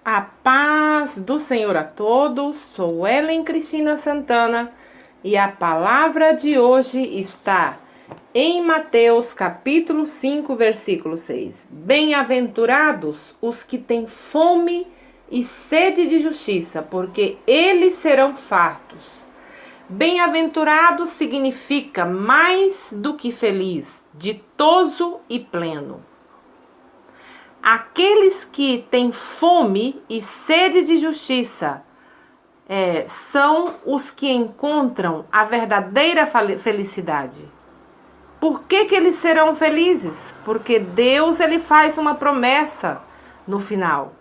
A paz do Senhor a todos, sou Ellen Cristina Santana e a palavra de hoje está em Mateus capítulo 5, versículo 6. Bem-aventurados os que têm fome e sede de justiça, porque eles serão fartos. Bem-aventurado significa mais do que feliz, ditoso e pleno. Aqueles que têm fome e sede de justiça são os que encontram a verdadeira felicidade. Por que eles serão felizes? Porque Deus ele faz uma promessa no final.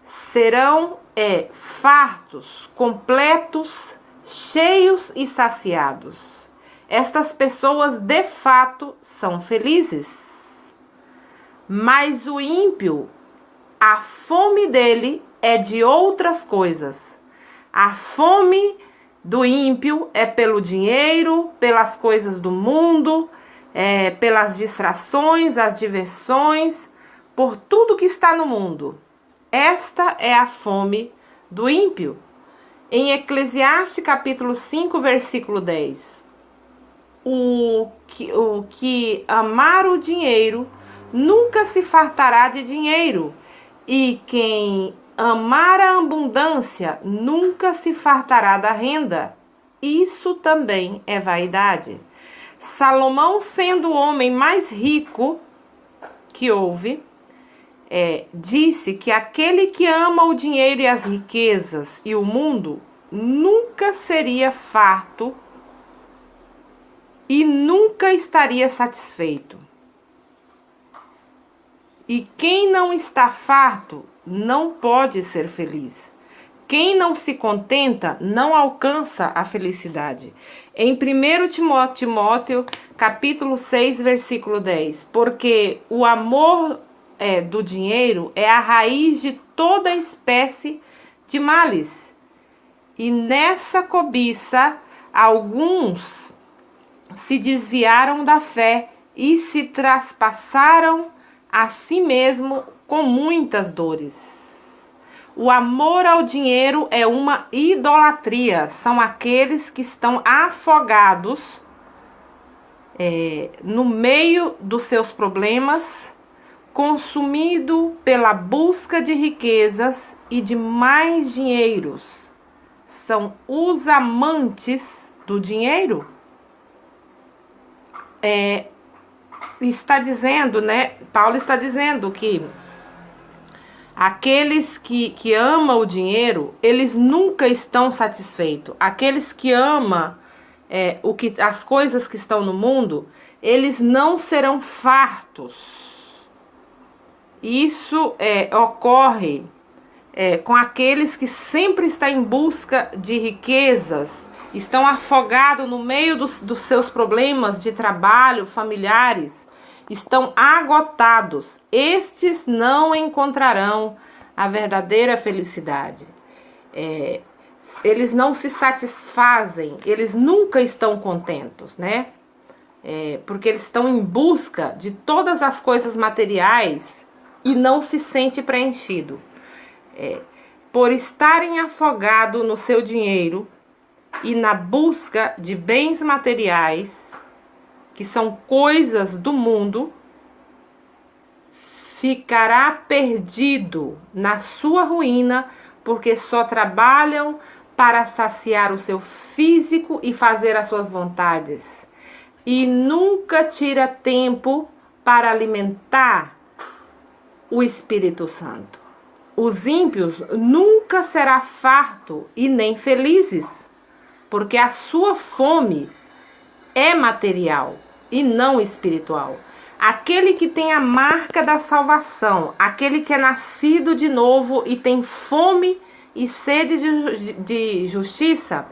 Serão fartos, completos, cheios e saciados. Estas pessoas de fato são felizes. Mas o ímpio, a fome dele é de outras coisas. A fome do ímpio é pelo dinheiro, pelas coisas do mundo, pelas distrações, as diversões, por tudo que está no mundo. Esta é a fome do ímpio. Em Eclesiastes capítulo 5, versículo 10. O que amar o dinheiro nunca se fartará de dinheiro, e quem amar a abundância nunca se fartará da renda. Isso também é vaidade. Salomão, sendo o homem mais rico que houve, disse que aquele que ama o dinheiro e as riquezas e o mundo nunca seria farto e nunca estaria satisfeito. E quem não está farto não pode ser feliz. Quem não se contenta não alcança a felicidade. Em 1 Timóteo, capítulo 6, versículo 10. Porque o amor do dinheiro é a raiz de toda espécie de males. E nessa cobiça, alguns se desviaram da fé e se traspassaram a si mesmo com muitas dores. O amor ao dinheiro é uma idolatria. São aqueles que estão afogados no meio dos seus problemas, consumido pela busca de riquezas e de mais dinheiros. São os amantes do dinheiro. Está dizendo, Paulo está dizendo que aqueles que amam o dinheiro, eles nunca estão satisfeitos. Aqueles que amam as coisas que estão no mundo, eles não serão fartos. Isso ocorre com aqueles que sempre estão em busca de riquezas, estão afogados no meio dos seus problemas de trabalho, familiares, estão agotados. Estes não encontrarão a verdadeira felicidade. Eles não se satisfazem, eles nunca estão contentos, porque eles estão em busca de todas as coisas materiais e não se sente preenchido. Por estarem afogados no seu dinheiro e na busca de bens materiais, que são coisas do mundo, ficará perdido na sua ruína, porque só trabalham para saciar o seu físico e fazer as suas vontades, e nunca tira tempo para alimentar o Espírito Santo. Os ímpios nunca serão fartos e nem felizes, porque a sua fome é material e não espiritual. Aquele que tem a marca da salvação, aquele que é nascido de novo e tem fome e sede de justiça,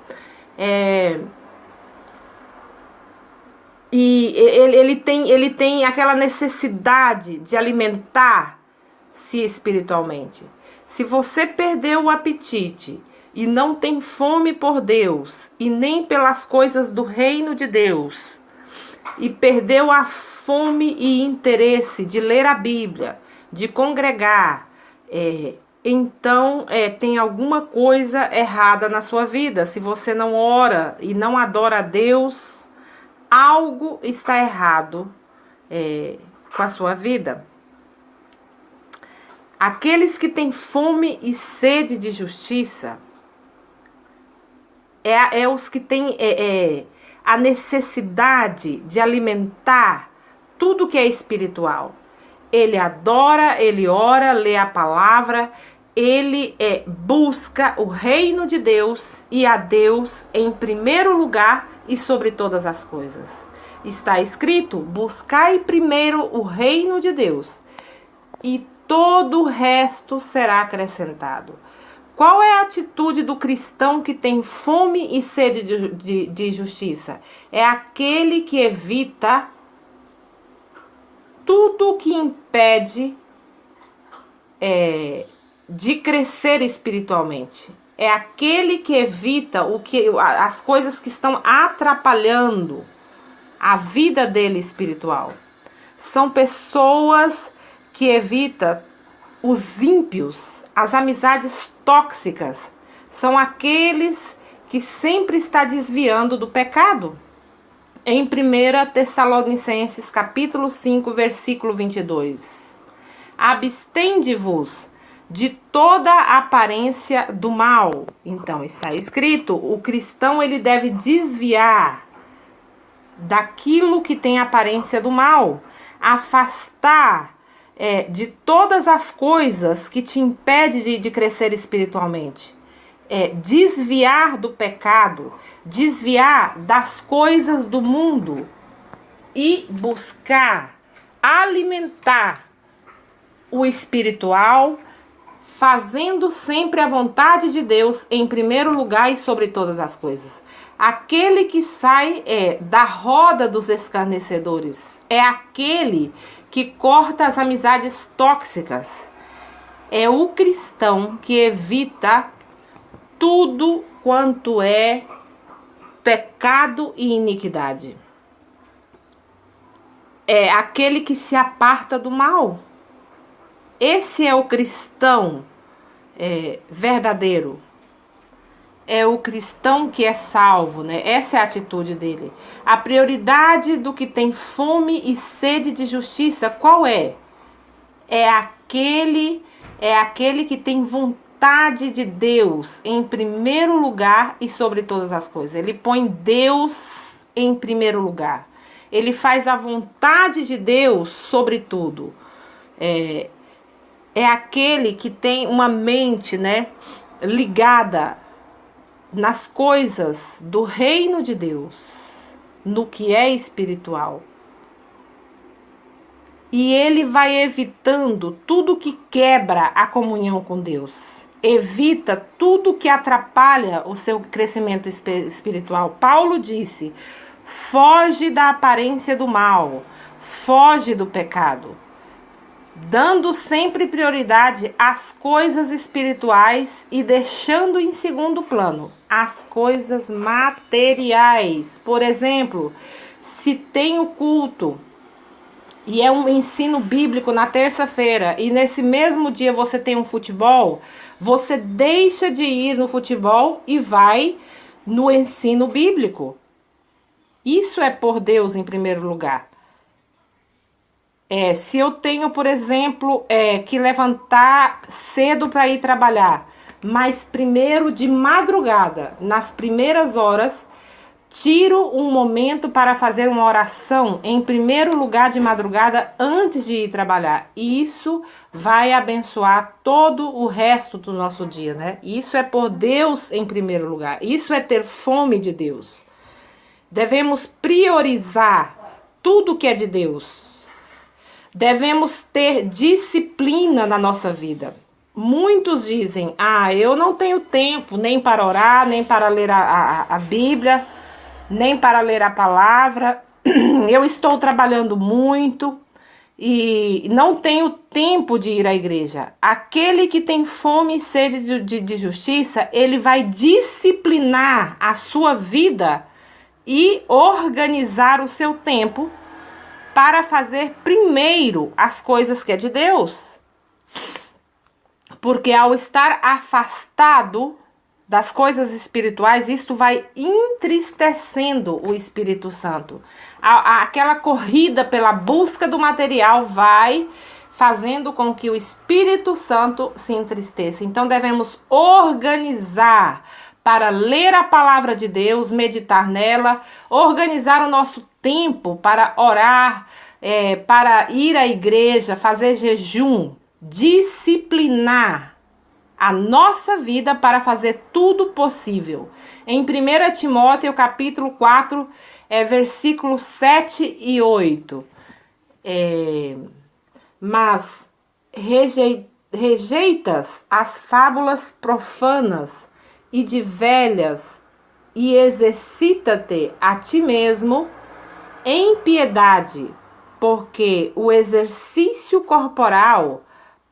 e ele tem aquela necessidade de alimentar-se espiritualmente. Se você perdeu o apetite e não tem fome por Deus e nem pelas coisas do reino de Deus, e perdeu a fome e interesse de ler a Bíblia, de congregar, então tem alguma coisa errada na sua vida. Se você não ora e não adora a Deus, algo está errado com a sua vida. Aqueles que têm fome e sede de justiça é os que têm a necessidade de alimentar tudo que é espiritual. Ele adora, ele ora, lê a palavra, ele busca o reino de Deus e a Deus em primeiro lugar e sobre todas as coisas. Está escrito: buscai primeiro o reino de Deus e todo o resto será acrescentado. Qual é a atitude do cristão que tem fome e sede de justiça? É aquele que evita tudo que impede de crescer espiritualmente. É aquele que evita as coisas que estão atrapalhando a vida dele espiritual. São pessoas que evitam os ímpios, as amizades tóxicas. São aqueles que sempre está desviando do pecado. Em 1 Tessalonicenses capítulo 5, versículo 22. Abstende-vos de toda aparência do mal. Então está escrito, o cristão ele deve desviar daquilo que tem aparência do mal, afastar de todas as coisas que te impedem de crescer espiritualmente. Desviar do pecado, desviar das coisas do mundo e buscar alimentar o espiritual, fazendo sempre a vontade de Deus em primeiro lugar e sobre todas as coisas. Aquele que sai da roda dos escarnecedores é aquele que corta as amizades tóxicas. É o cristão que evita tudo quanto é pecado e iniquidade. É aquele que se aparta do mal. Esse é o cristão verdadeiro. É o cristão que é salvo, né? Essa é a atitude dele. A prioridade do que tem fome e sede de justiça, qual é? É aquele que tem vontade de Deus em primeiro lugar e sobre todas as coisas. Ele põe Deus em primeiro lugar. Ele faz a vontade de Deus sobre tudo. É aquele que tem uma mente, né, ligada nas coisas do reino de Deus, no que é espiritual. E ele vai evitando tudo que quebra a comunhão com Deus. Evita tudo que atrapalha o seu crescimento espiritual. Paulo disse: foge da aparência do mal, foge do pecado, dando sempre prioridade às coisas espirituais e deixando em segundo plano as coisas materiais. Por exemplo, se tem o culto e é um ensino bíblico na terça-feira e nesse mesmo dia você tem um futebol, você deixa de ir no futebol e vai no ensino bíblico. Isso é por Deus em primeiro lugar. Se eu tenho, por exemplo, que levantar cedo para ir trabalhar, mas primeiro de madrugada, nas primeiras horas, tiro um momento para fazer uma oração em primeiro lugar de madrugada antes de ir trabalhar. Isso vai abençoar todo o resto do nosso dia, né? Isso é por Deus em primeiro lugar. Isso é ter fome de Deus. Devemos priorizar tudo que é de Deus. Devemos ter disciplina na nossa vida. Muitos dizem, eu não tenho tempo nem para orar, nem para ler a Bíblia, nem para ler a palavra. Eu estou trabalhando muito e não tenho tempo de ir à igreja. Aquele que tem fome e sede de justiça, ele vai disciplinar a sua vida e organizar o seu tempo para fazer primeiro as coisas que é de Deus. Porque ao estar afastado das coisas espirituais, isso vai entristecendo o Espírito Santo. Aquela corrida pela busca do material vai fazendo com que o Espírito Santo se entristeça. Então devemos organizar para ler a palavra de Deus, meditar nela, organizar o nosso tempo para orar, para ir à igreja, fazer jejum, disciplinar a nossa vida para fazer tudo possível. Em 1 Timóteo, capítulo 4, versículos 7 e 8. Mas rejeitas as fábulas profanas e de velhas, e exercita-te a ti mesmo em piedade, porque o exercício corporal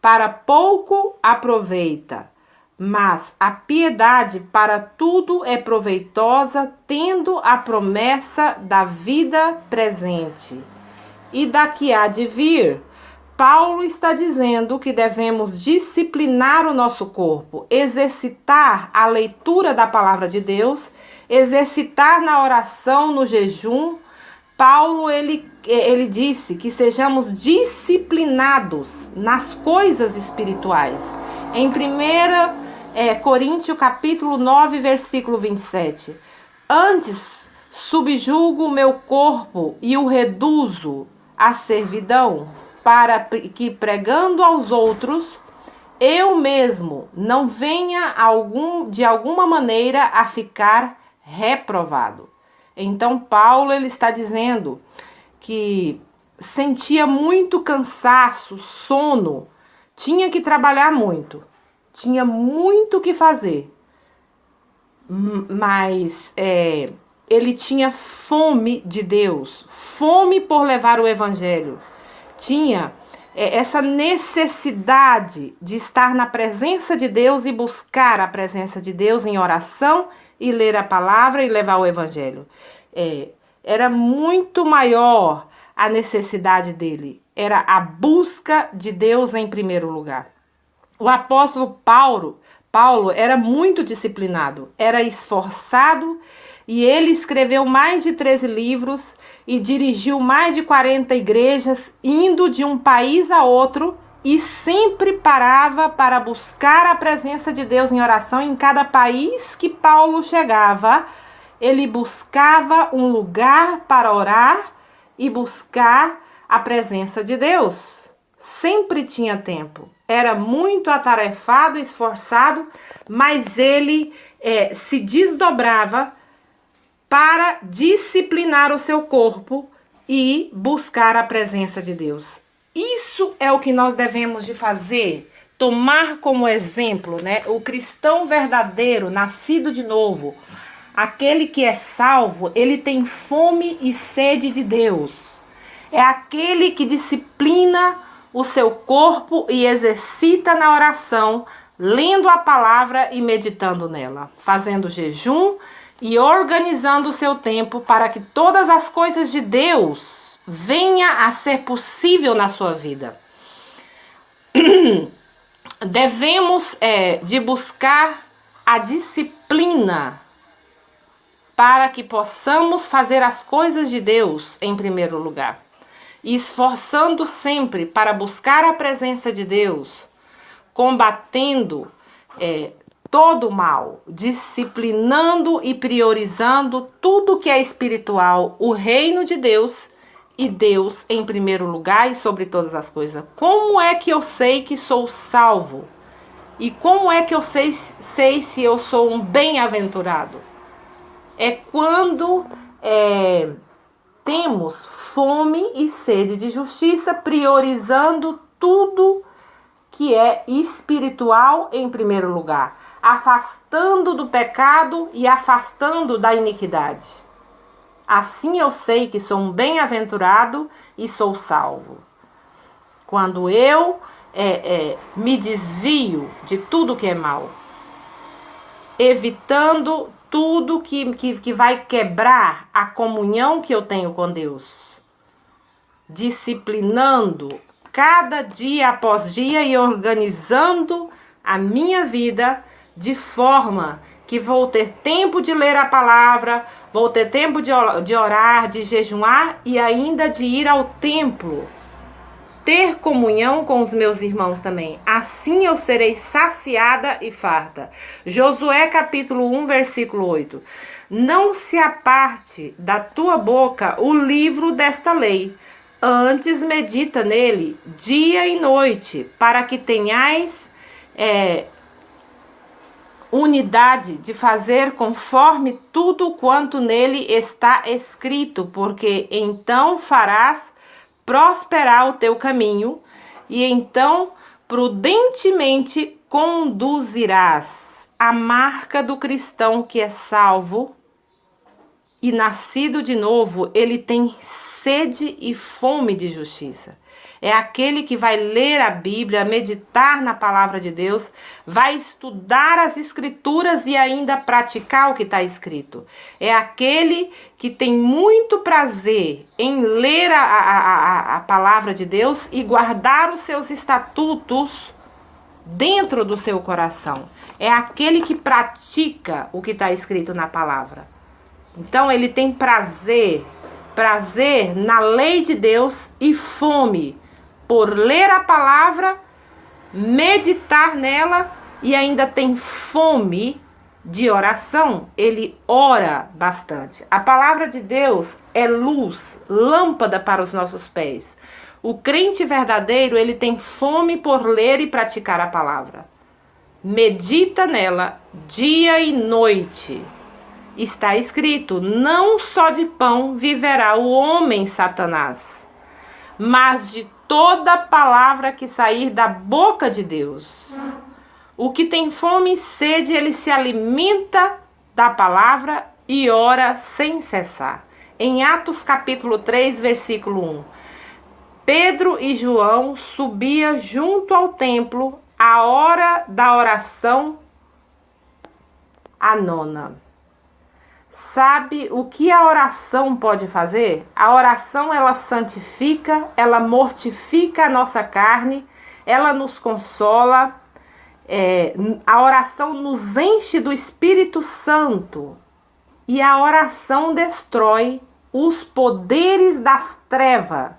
para pouco aproveita, mas a piedade para tudo é proveitosa, tendo a promessa da vida presente e da que há de vir. Paulo está dizendo que devemos disciplinar o nosso corpo, exercitar a leitura da palavra de Deus, exercitar na oração, no jejum. Paulo, ele disse que sejamos disciplinados nas coisas espirituais. Em 1 Coríntios, capítulo 9, versículo 27. Antes, subjugo o meu corpo e o reduzo à servidão, para que, pregando aos outros, eu mesmo não venha de alguma maneira a ficar reprovado. Então Paulo, ele está dizendo que sentia muito cansaço, sono, tinha que trabalhar muito, tinha muito que fazer, mas ele tinha fome de Deus, fome por levar o evangelho, tinha essa necessidade de estar na presença de Deus e buscar a presença de Deus em oração e ler a palavra e levar o evangelho. Era muito maior a necessidade dele, era a busca de Deus em primeiro lugar. O apóstolo Paulo era muito disciplinado, era esforçado, e ele escreveu mais de 13 livros e dirigiu mais de 40 igrejas, indo de um país a outro, e sempre parava para buscar a presença de Deus em oração. Em cada país que Paulo chegava, ele buscava um lugar para orar e buscar a presença de Deus. Sempre tinha tempo. Era muito atarefado, esforçado, mas ele se desdobrava para disciplinar o seu corpo e buscar a presença de Deus. Isso é o que nós devemos de fazer, tomar como exemplo, né? O cristão verdadeiro, nascido de novo, aquele que é salvo, ele tem fome e sede de Deus. É aquele que disciplina o seu corpo e exercita na oração, lendo a palavra e meditando nela, fazendo jejum e organizando o seu tempo para que todas as coisas de Deus venha a ser possível na sua vida. Devemos de buscar a disciplina para que possamos fazer as coisas de Deus em primeiro lugar, e esforçando sempre para buscar a presença de Deus, combatendo todo o mal, disciplinando e priorizando tudo que é espiritual, o reino de Deus e Deus em primeiro lugar e sobre todas as coisas. Como é que eu sei que sou salvo? E como é que eu sei se eu sou um bem-aventurado? É quando temos fome e sede de justiça, priorizando tudo que é espiritual em primeiro lugar, afastando do pecado e afastando da iniquidade. Assim eu sei que sou um bem-aventurado e sou salvo. Quando eu me desvio de tudo que é mal, evitando tudo que vai quebrar a comunhão que eu tenho com Deus, disciplinando cada dia após dia e organizando a minha vida de forma que vou ter tempo de ler a palavra, vou ter tempo de orar, de jejuar e ainda de ir ao templo, ter comunhão com os meus irmãos também. Assim eu serei saciada e farta. Josué capítulo 1, versículo 8. Não se aparte da tua boca o livro desta lei. Antes medita nele dia e noite, para que tenhais unidade de fazer conforme tudo quanto nele está escrito, porque então farás prosperar o teu caminho e então prudentemente conduzirás. A marca do cristão que é salvo e nascido de novo, ele tem sede e fome de justiça. É aquele que vai ler a Bíblia, meditar na palavra de Deus, vai estudar as escrituras e ainda praticar o que está escrito. É aquele que tem muito prazer em ler a palavra de Deus e guardar os seus estatutos dentro do seu coração. É aquele que pratica o que está escrito na palavra. Então ele tem prazer na lei de Deus e fome por ler a palavra, meditar nela e ainda tem fome de oração. Ele ora bastante. A palavra de Deus é luz, lâmpada para os nossos pés. O crente verdadeiro, ele tem fome por ler e praticar a palavra. Medita nela dia e noite. Está escrito: não só de pão viverá o homem, Satanás, mas de toda palavra que sair da boca de Deus. O que tem fome e sede, ele se alimenta da palavra e ora sem cessar. Em Atos capítulo 3, versículo 1. Pedro e João subiam junto ao templo à hora da oração, a nona. Sabe o que a oração pode fazer? A oração, ela santifica, ela mortifica a nossa carne, ela nos consola. A oração nos enche do Espírito Santo e a oração destrói os poderes das trevas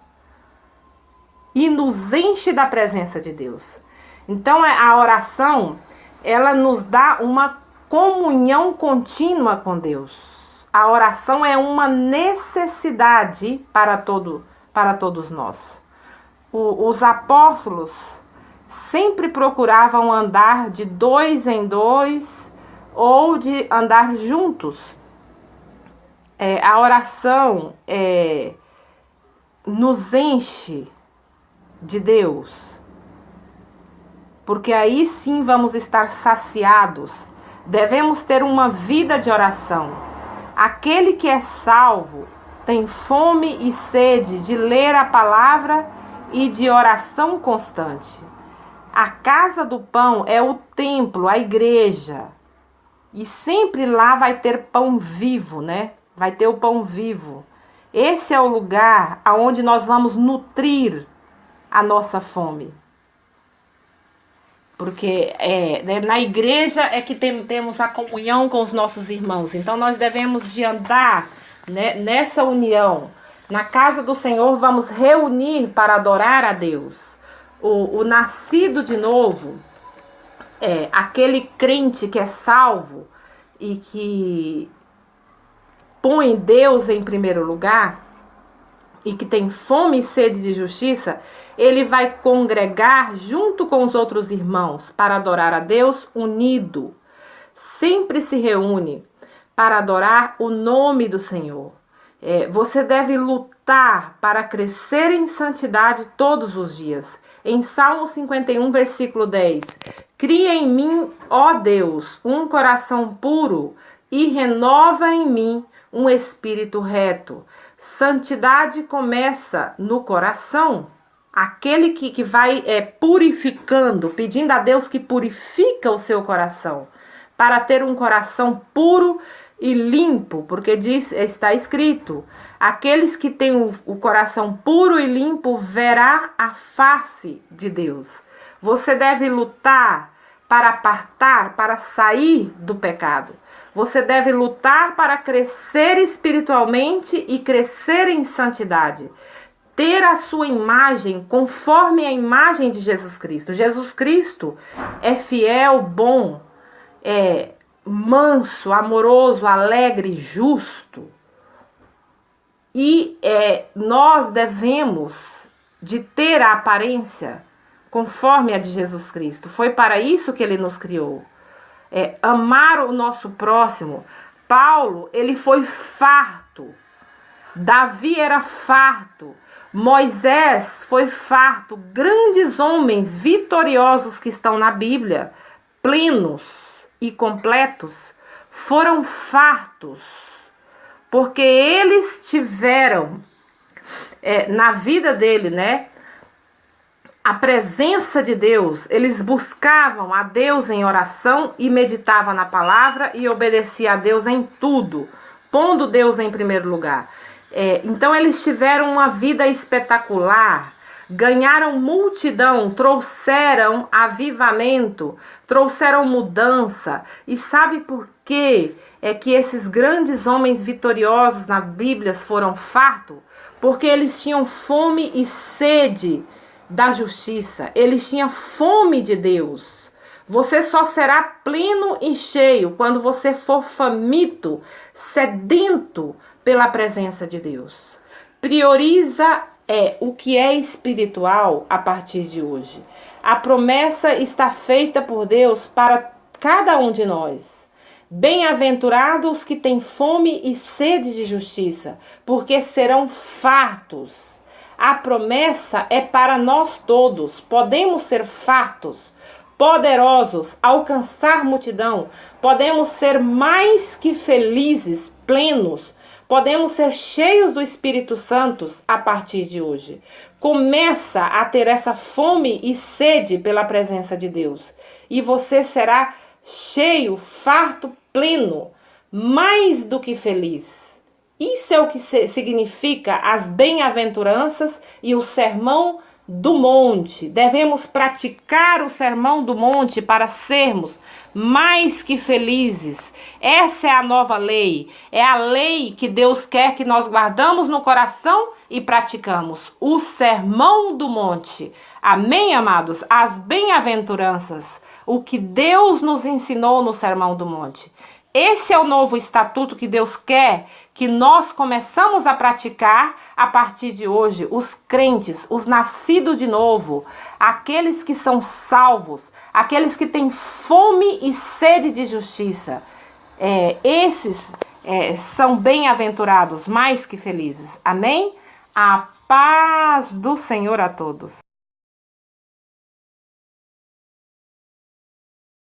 e nos enche da presença de Deus. Então a oração, ela nos dá uma comunhão contínua com Deus. A oração é uma necessidade para todos nós. Os apóstolos sempre procuravam andar de dois em dois ou de andar juntos. A oração nos enche de Deus, porque aí sim vamos estar saciados. Devemos ter uma vida de oração. Aquele que é salvo tem fome e sede de ler a palavra e de oração constante. A casa do pão é o templo, a igreja. E sempre lá vai ter pão vivo, né? Vai ter o pão vivo. Esse é o lugar aonde nós vamos nutrir a nossa fome. Porque na igreja é que temos a comunhão com os nossos irmãos. Então nós devemos de andar, né, nessa união. Na casa do Senhor vamos reunir para adorar a Deus. O nascido de novo, aquele crente que é salvo e que põe Deus em primeiro lugar e que tem fome e sede de justiça, ele vai congregar junto com os outros irmãos para adorar a Deus unido. Sempre se reúne para adorar o nome do Senhor. Você deve lutar para crescer em santidade todos os dias. Em Salmo 51, versículo 10. Cria em mim, ó Deus, um coração puro e renova em mim um espírito reto. Santidade começa no coração. Aquele que vai purificando, pedindo a Deus que purifica o seu coração, para ter um coração puro e limpo, porque está escrito: aqueles que têm o coração puro e limpo verá a face de Deus. Você deve lutar para apartar, para sair do pecado. Você deve lutar para crescer espiritualmente e crescer em santidade. Ter a sua imagem conforme a imagem de Jesus Cristo. Jesus Cristo é fiel, bom, é manso, amoroso, alegre, justo. E nós devemos de ter a aparência conforme a de Jesus Cristo. Foi para isso que ele nos criou. Amar o nosso próximo. Paulo, ele foi farto. Davi era farto. Moisés foi farto. Grandes homens vitoriosos que estão na Bíblia, plenos e completos, foram fartos, porque eles tiveram na vida dele, a presença de Deus. Eles buscavam a Deus em oração e meditavam na palavra e obedeciam a Deus em tudo, pondo Deus em primeiro lugar. Então eles tiveram uma vida espetacular, ganharam multidão, trouxeram avivamento, trouxeram mudança. E sabe por quê? Que esses grandes homens vitoriosos na Bíblia foram fartos? Porque eles tinham fome e sede da justiça, eles tinham fome de Deus. Você só será pleno e cheio quando você for faminto, sedento pela presença de Deus. Prioriza o que é espiritual a partir de hoje. A promessa está feita por Deus para cada um de nós. Bem-aventurados os que têm fome e sede de justiça, porque serão fartos. A promessa é para nós todos. Podemos ser fartos, poderosos, alcançar multidão. Podemos ser mais que felizes, plenos. Podemos ser cheios do Espírito Santo a partir de hoje. Começa a ter essa fome e sede pela presença de Deus. E você será cheio, farto, pleno, mais do que feliz. Isso é o que significa as bem-aventuranças e o sermão do monte. Devemos praticar o sermão do monte para sermos mais que felizes. Essa é a nova lei. É a lei que Deus quer que nós guardamos no coração e praticamos. O sermão do monte. Amém, amados? As bem-aventuranças. O que Deus nos ensinou no sermão do monte. Esse é o novo estatuto que Deus quer que nós começamos a praticar a partir de hoje. Os crentes, os nascidos de novo, aqueles que são salvos, aqueles que têm fome e sede de justiça. Esses são bem-aventurados, mais que felizes. Amém? A paz do Senhor a todos.